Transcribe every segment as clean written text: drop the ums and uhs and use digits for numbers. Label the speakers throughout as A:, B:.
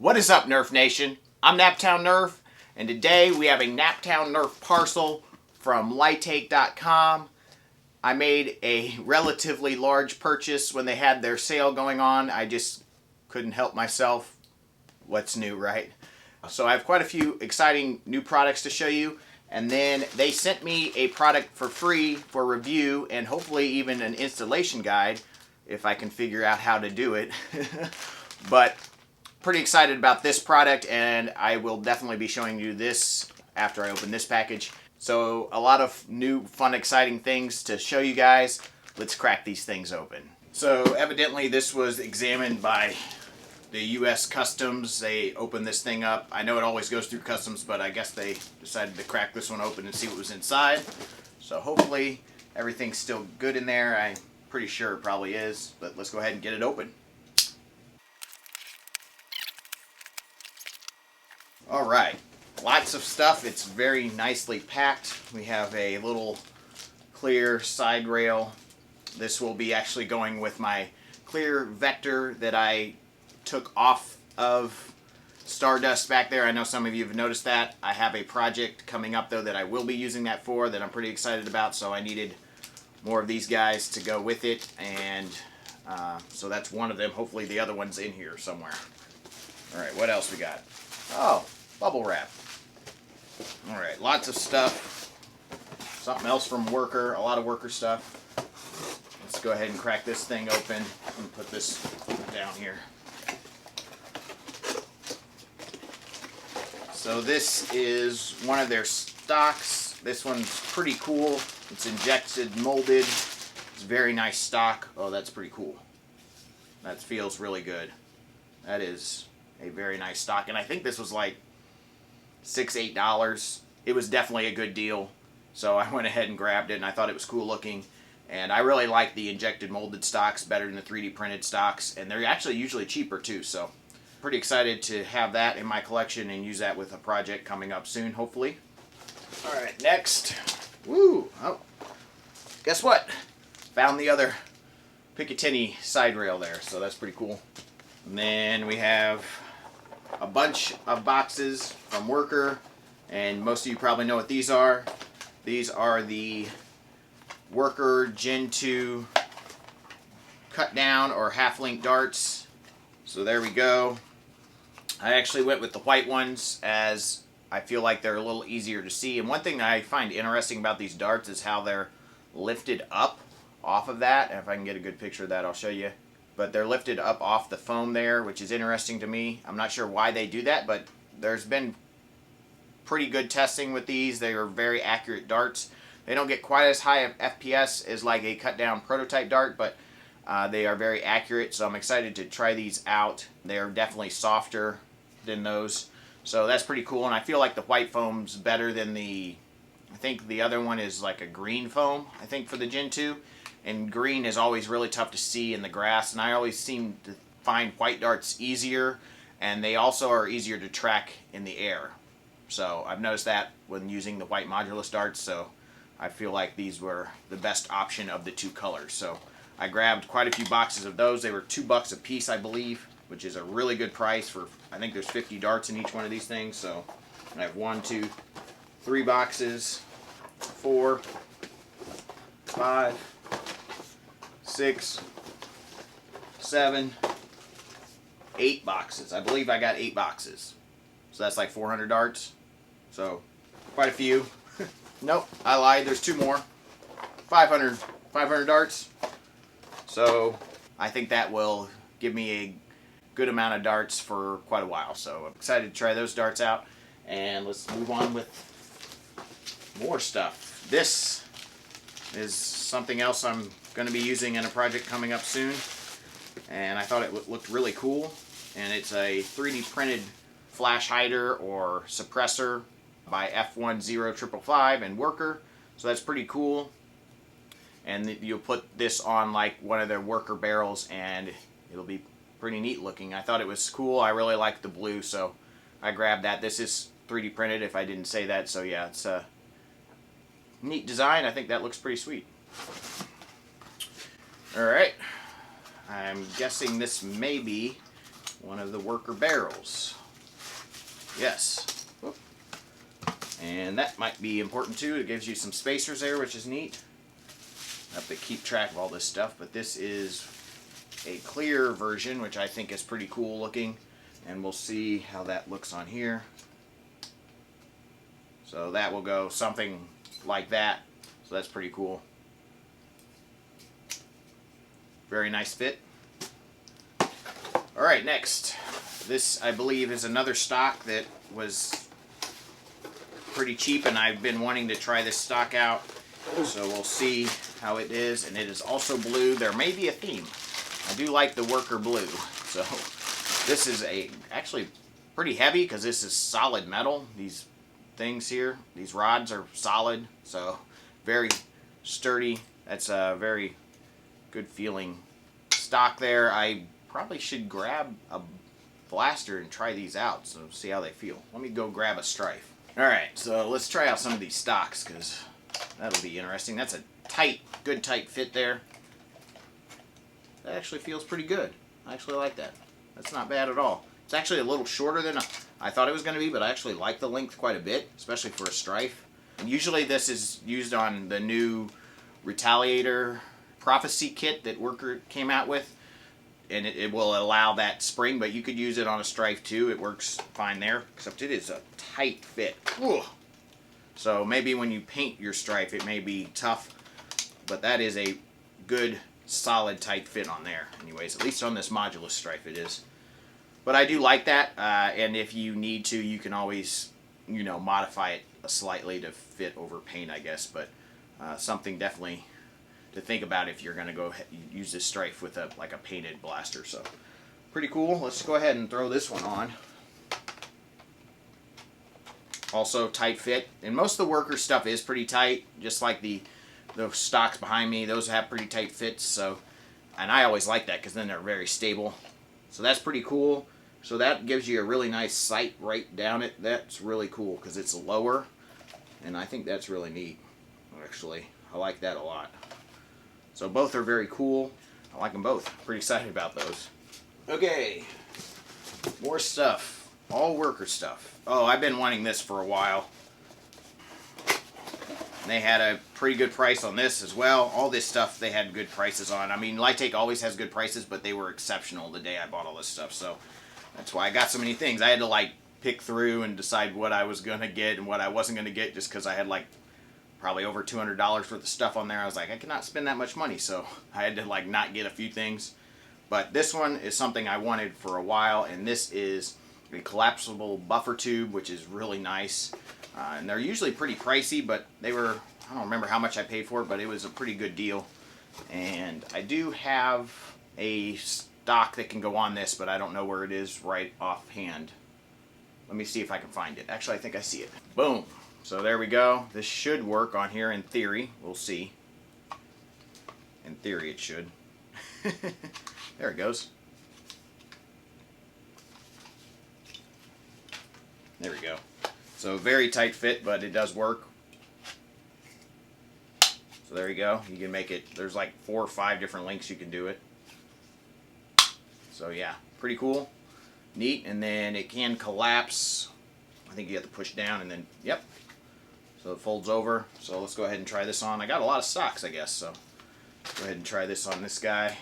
A: What is up, Nerf Nation? I'm Naptown Nerf, and today we have a Naptown Nerf parcel from Lightake.com. I made a relatively large purchase when they had their sale going on. I just couldn't help myself. What's new, right? So I have quite a few exciting new products to show you, and then they sent me a product for free for review and hopefully even an installation guide if I can figure out how to do it. But pretty excited about this product, and I will definitely be showing you this after I open this package. So a lot of new, fun, exciting things to show you guys. Let's crack these things open. So evidently this was examined by the U.S. Customs. They opened this thing up. I know it always goes through Customs, but I guess they decided to crack this one open and see what was inside. So hopefully everything's still good in there. I'm pretty sure it probably is, but let's go ahead and get it open. Alright, lots of stuff. It's very nicely packed. We have a little clear side rail. This will be actually going with my clear vector that I took off of Stardust back there. I know some of you have noticed that. I have a project coming up though that I will be using that for, that I'm pretty excited about, so I needed more of these guys to go with it, and so that's one of them. Hopefully the other one's in here somewhere. Alright, what else we got? Oh, bubble wrap. Alright, lots of stuff. Something else from Worker, a lot of Worker stuff. Let's go ahead and crack this thing open and put this down here. So this is one of their stocks. This one's pretty cool. It's injected molded. It's very nice stock. Oh, that's pretty cool. That feels really good. That is a very nice stock, and I think this was like $6, $8. It was definitely a good deal, so I went ahead and grabbed it, and I thought it was cool looking. And I really like the injected molded stocks better than the 3D printed stocks, and they're actually usually cheaper too, so pretty excited to have that in my collection and use that with a project coming up soon, hopefully. Alright, next. Woo! Oh, guess what? Found the other Picatinny side rail there, so that's pretty cool. And then we have a bunch of boxes from Worker, and most of you probably know what these are. These are the Worker Gen 2 cut down or half link darts. So there we go. I actually went with the white ones as I feel like they're a little easier to see. And one thing I find interesting about these darts is how they're lifted up off of that. And if I can get a good picture of that, I'll show you. But they're lifted up off the foam there, which is interesting to me. I'm not sure why they do that, but there's been pretty good testing with these. They are very accurate darts. They don't get quite as high of FPS as like a cut down prototype dart, but they are very accurate, so I'm excited to try these out. They are definitely softer than those, so that's pretty cool. And I feel like the white foam's better than I think the other one is like a green foam, I think, for the Gen 2. And green is always really tough to see in the grass, and I always seem to find white darts easier, and they also are easier to track in the air. So I've noticed that when using the white modulus darts, so I feel like these were the best option of the two colors. So I grabbed quite a few boxes of those. They were $2 a piece, I believe, which is a really good price for, I think there's 50 darts in each one of these things. So I have 1, 2, 3 boxes, 4, 5, 6, 7, 8 boxes. I believe I got 8 boxes. So that's like 400 darts. So quite a few. Nope, I lied. There's 2 more. 500 darts. So I think that will give me a good amount of darts for quite a while. So I'm excited to try those darts out. And let's move on with more stuff. This is something else I'm going to be using in a project coming up soon. And I thought it looked really cool. And it's a 3D printed flash hider or suppressor by F10555 and Worker. So that's pretty cool. And you'll put this on like one of their Worker barrels and it'll be pretty neat looking. I thought it was cool. I really like the blue, so I grabbed that. This is 3D printed, if I didn't say that. So yeah, it's a neat design. I think that looks pretty sweet. Alright, I'm guessing this may be one of the Worker barrels. Yes. Whoop. And that might be important too. It gives you some spacers there, which is neat. I have to keep track of all this stuff, but this is a clear version, which I think is pretty cool looking, and we'll see how that looks on here. So that will go something like that, so that's pretty cool. Very nice fit. Alright, next. This, I believe, is another stock that was pretty cheap, and I've been wanting to try this stock out, so we'll see how it is. And it is also blue. There may be a theme. I do like the worker blue. So this is actually pretty heavy because this is solid metal. These things here, these rods are solid, so very sturdy. That's a very good feeling stock there. I probably should grab a blaster and try these out, so see how they feel. Let me go grab a strife. Alright, so let's try out some of these stocks because that'll be interesting. That's a good tight fit there. That actually feels pretty good. I actually like that. That's not bad at all. It's actually a little shorter than I thought it was going to be, but I actually like the length quite a bit, especially for a strife. And usually this is used on the new Retaliator Prophecy kit that Worker came out with, and it will allow that spring, but you could use it on a strife too. It works fine there, except it is a tight fit. Ugh. So maybe when you paint your strife it may be tough, but that is a good solid tight fit on there anyways. At least on this modulus strife it is. But I do like that, and if you need to, you can always, you know, modify it slightly to fit over paint, I guess. But something definitely to think about if you're going to go use this strife with like a painted blaster. So pretty cool. Let's go ahead and throw this one on. Also tight fit, and most of the worker stuff is pretty tight, just like the stocks behind me. Those have pretty tight fits. So, and I always like that because then they're very stable. So that's pretty cool. So that gives you a really nice sight right down it. That's really cool because it's lower, and I think that's really neat. Actually, I like that a lot. So both are very cool. I like them both. Pretty excited about those. Okay, more stuff. All worker stuff. Oh, I've been wanting this for a while. They had a pretty good price on this as well. All this stuff they had good prices on. I mean, Lightake always has good prices, but they were exceptional the day I bought all this stuff. So that's why I got so many things. I had to like pick through and decide what I was going to get and what I wasn't going to get, just because I had like probably over $200 worth of stuff on there. I was like, I cannot spend that much money. So I had to like not get a few things. But this one is something I wanted for a while, and this is a collapsible buffer tube, which is really nice. And they're usually pretty pricey, but they were, I don't remember how much I paid for it, but it was a pretty good deal. And I do have a stock that can go on this, but I don't know where it is right offhand. Let me see if I can find it. Actually, I think I see it. Boom. So there we go. This should work on here in theory. We'll see. In theory it should. There it goes. There we go. So very tight fit, but it does work. So there you go. You can make it, there's like 4 or 5 different lengths you can do it. So yeah, pretty cool. Neat. And then it can collapse. I think you have to push down and then, yep. So it folds over. So let's go ahead and try this on. I got a lot of stocks, I guess, so go ahead and try this on this guy.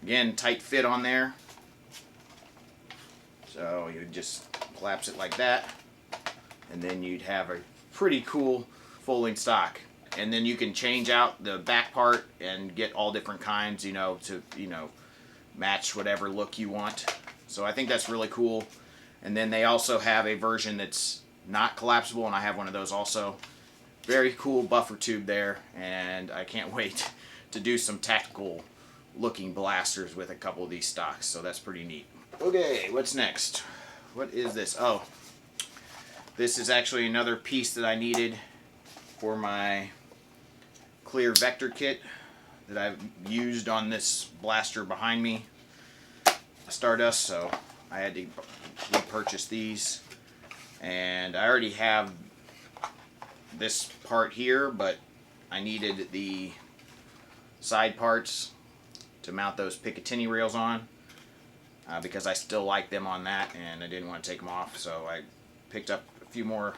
A: Again, tight fit on there. So you would just collapse it like that, and then you'd have a pretty cool folding stock. And then you can change out the back part and get all different kinds, you know, to, you know, match whatever look you want. So I think that's really cool. And then they also have a version that's not collapsible, and I have one of those also. Very cool buffer tube there, and I can't wait to do some tactical looking blasters with a couple of these stocks. So that's pretty neat. Okay, what's next? What is this? Oh, this is actually another piece that I needed for my clear vector kit that I've used on this blaster behind me, Stardust, so I had to repurchase these. And I already have this part here, but I needed the side parts to mount those Picatinny rails on. because I still like them on that and I didn't want to take them off, so I picked up a few more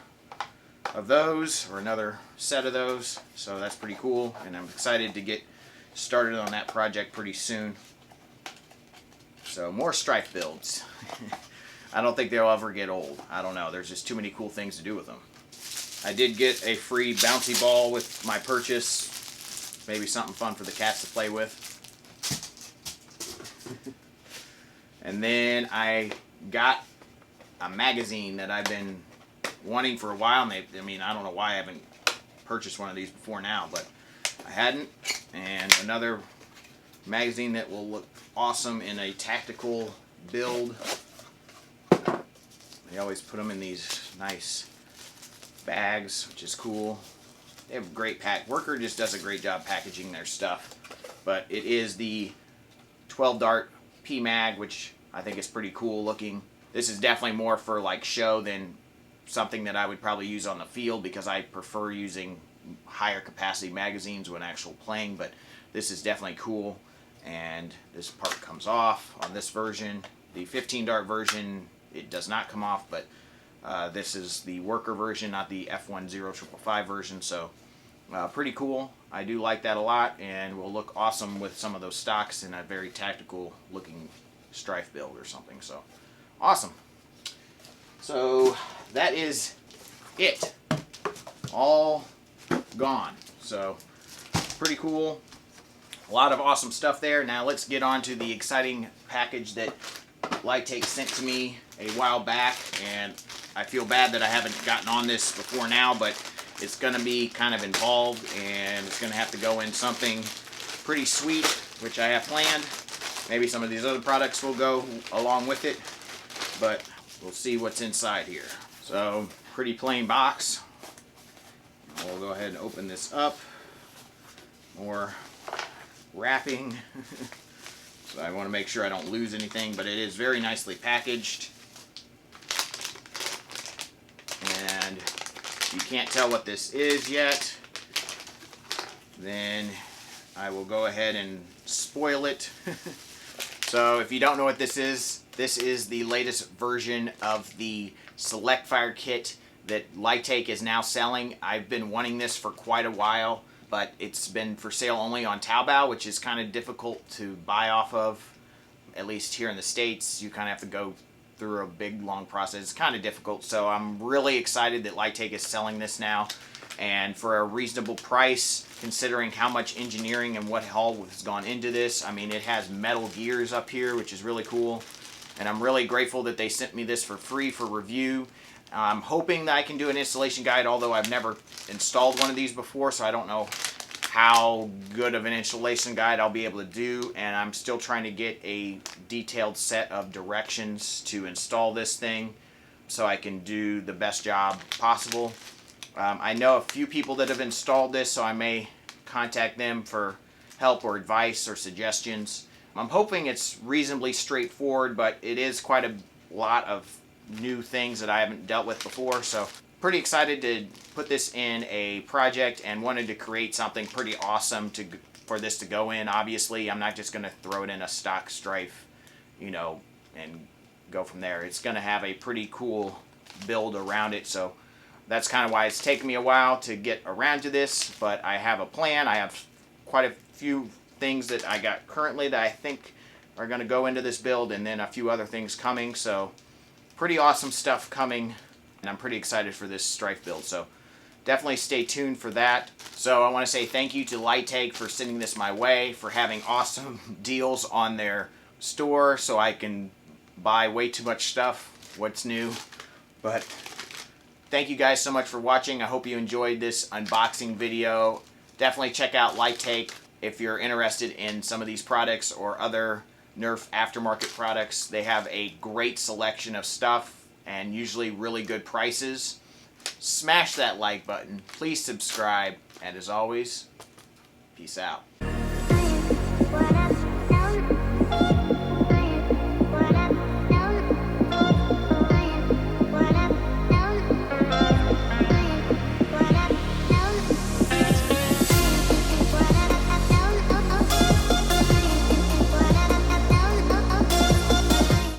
A: of those, or another set of those, so that's pretty cool, and I'm excited to get started on that project pretty soon. So more strife builds. I don't think they'll ever get old. I don't know, there's just too many cool things to do with them. I did get a free bouncy ball with my purchase. Maybe something fun for the cats to play with. And then I got a magazine that I've been wanting for a while. And I mean, I don't know why I haven't purchased one of these before now, but I hadn't. And another magazine that will look awesome in a tactical build. They always put them in these nice bags, which is cool. They have a great pack. Worker just does a great job packaging their stuff. But it is the 12 dart P-Mag, which I think is pretty cool looking. This is definitely more for like show than something that I would probably use on the field, because I prefer using higher capacity magazines when actual playing, but this is definitely cool. And this part comes off on this version. The 15 dart version, it does not come off, but this is the worker version, not the F10555 version, so pretty cool. I do like that a lot, and will look awesome with some of those stocks in a very tactical looking strife build or something, so awesome. So that is it. All gone. So pretty cool. A lot of awesome stuff there. Now let's get on to the exciting package that Lightake sent to me a while back, and I feel bad that I haven't gotten on this before now, but it's going to be kind of involved, and it's going to have to go in something pretty sweet, which I have planned. Maybe some of these other products will go along with it, but we'll see what's inside here. So, pretty plain box. We'll go ahead and open this up. More wrapping. So I want to make sure I don't lose anything, but it is very nicely packaged. And you can't tell what this is yet, then I will go ahead and spoil it. So if you don't know what this is the latest version of the Select Fire kit that Lightake is now selling. I've been wanting this for quite a while, but it's been for sale only on Taobao, which is kind of difficult to buy off of. At least here in the States, you kind of have to go through a big, long process. It's kind of difficult, so I'm really excited that Lightake is selling this now, and for a reasonable price, considering how much engineering and what all has gone into this. I mean, it has metal gears up here, which is really cool, and I'm really grateful that they sent me this for free for review. I'm hoping that I can do an installation guide, although I've never installed one of these before, so I don't know how good of an installation guide I'll be able to do, and I'm still trying to get a detailed set of directions to install this thing so I can do the best job possible. I know a few people that have installed this, so I may contact them for help or advice or suggestions. I'm hoping it's reasonably straightforward, but it is quite a lot of new things that I haven't dealt with before, so pretty excited to put this in a project and wanted to create something pretty awesome for this to go in. Obviously, I'm not just going to throw it in a stock strife, you know, and go from there. It's going to have a pretty cool build around it, so that's kind of why it's taken me a while to get around to this, but I have a plan. I have quite a few things that I got currently that I think are going to go into this build, and then a few other things coming, so pretty awesome stuff coming. And I'm pretty excited for this strife build, so definitely stay tuned for that. So I want to say thank you to Lightake for sending this my way, for having awesome deals on their store so I can buy way too much stuff. What's new? But thank you guys so much for watching. I hope you enjoyed this unboxing video. Definitely check out Lightake if you're interested in some of these products or other Nerf aftermarket products. They have a great selection of stuff and usually really good prices. Smash that like button, please subscribe, and as always, peace out.